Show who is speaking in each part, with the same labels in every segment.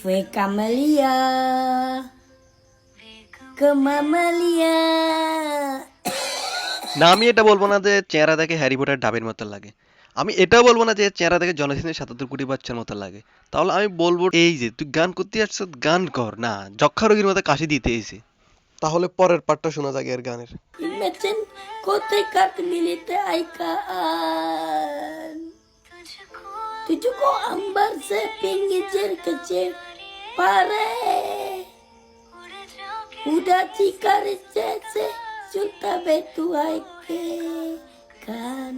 Speaker 1: Fue Camelia ke Mamalia.
Speaker 2: না, আমি এটা বলবো না যে চেহারা দেখে হ্যারি পটার ডাবের মতো লাগে। আমি এটাও বলবো না যে চেহারা দেখে জনসিনের ৭৭ কোটি বাচ্চার মতো লাগে। তাহলে আমি বলবো এই যে তুই গান করতে আসছ, গান কর না যক্ষা রোগীর মতো কাশি দিতে এসে। তাহলে পরের পার্টটা শোনা যাক এর গানের।
Speaker 1: Imagine kote kat milite aikaan. Tujuhku ambar sepinggir kecil pare. Udah cikar cece juta betu aike kan.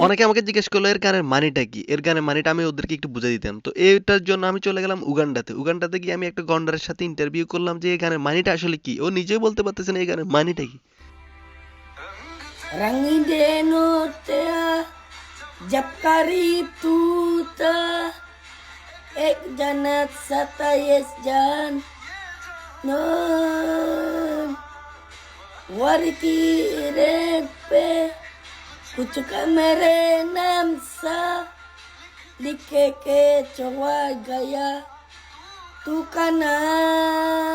Speaker 2: অনেকে আমাকে জিজ্ঞেস করলো এর গানের মানেটা কি, এর গানের মানেটা আমি ওদেরকে একটু বুঝাই দিতাম। তো এটার জন্য আমি চলে গেলাম উগান্ডাতে। উগান্ডাতে গিয়ে আমি একটা গন্ডারের সাথে ইন্টারভিউ করলাম যে এই গানের মানেটা আসলে কি। ও নিজেও বলতে পারতেছে না এই গানের মানেটা কি।
Speaker 1: Rangi deno tea jab karib tu ta ek janat satayes jan non warki red pe कुछ का मेरे नाम सा लिखे के चवा गया तू का नाम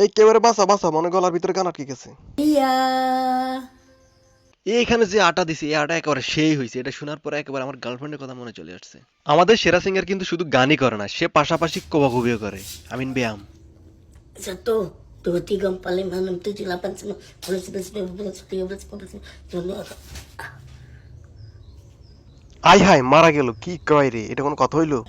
Speaker 2: একেবারে বাসা বাসা মনে গলার ভিতরে গান আটকে গেছে।
Speaker 1: या
Speaker 2: এইখানে যে আটা দিছে এই আটা একেবারে সেই হয়েছে। এটা শোনার পরে একেবারে আমার গার্লফ্রেন্ডের কথা মনে চলে আসছে। আমাদের সেরা সিঙ্গার কিন্তু শুধু গানই করে না, সে পাশাপাশি কোবাকুবিও করে। আমিন ব্যায়াম।
Speaker 1: 1 2 3 4 5 6 7 8 9 10 11 12 13 14
Speaker 2: আয় হায় মারা গেল, কি কয় রে, এটা কোনো কথা হইলো?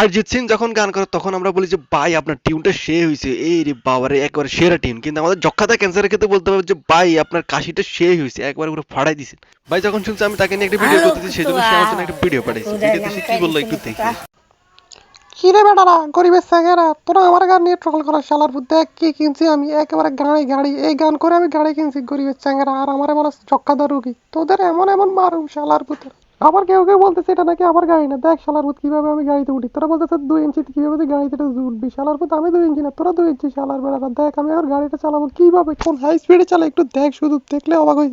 Speaker 2: অরিজিৎ সিং যখন গান করে তখন আমরা বলি যে ভাই আপনার টিউনটা সে হয়েছে, এই রে বাবারে একেবারে সেরা টিউন। কিন্তু আমাদের যক্ষাতা ক্যান্সারের ক্ষেত্রে বলতে হবে যে ভাই আপনার কাশিটা সে হয়েছে, একবার পুরো ফাড়াই দিছেন। ভাই যখন শুনছে আমি তাকে নিয়ে একটা ভিডিও করতেছি সেজন্য সে আমার জন্য একটা ভিডিও পাঠাইছে। ভিডিওতে সে কি বললো একটু দেখি।
Speaker 3: কিরে বেটারা গরিবের স্যাঙ্গেরা, তোরা আমার গান নিয়ে ট্রল করা শালার বুদ্ধে কি কিনছি আমি একেবারে গাড়ি এই গান করে আমি গাড়ি কিনছি গরিবের স্যাঙ্গেরা, আর আমারে বলে চক্কাদার রুগী। তোদের এমন এমন মারুম শালার বুদ্ধের। আবার কেউ কেউ বলতেছে এটা নাকি আমার গাড়ি না, দেখ শালার বুদ্ধ কিভাবে আমি গাড়িতে উঠি। তোরা বলতেছে 2 ইঞ্চি কিভাবে তুই গাড়িতে উঠবি শালার বুদ্ধ, আমি 2 ইঞ্চি না তোরা 2 ইঞ্চি শালার বেড়ারা। দেখ আমি আমার গাড়িটা চালাবো কিভাবে, কোন হাই স্পিডে চালাই একটু দেখ, শুধু দেখলে অবাক হয়ে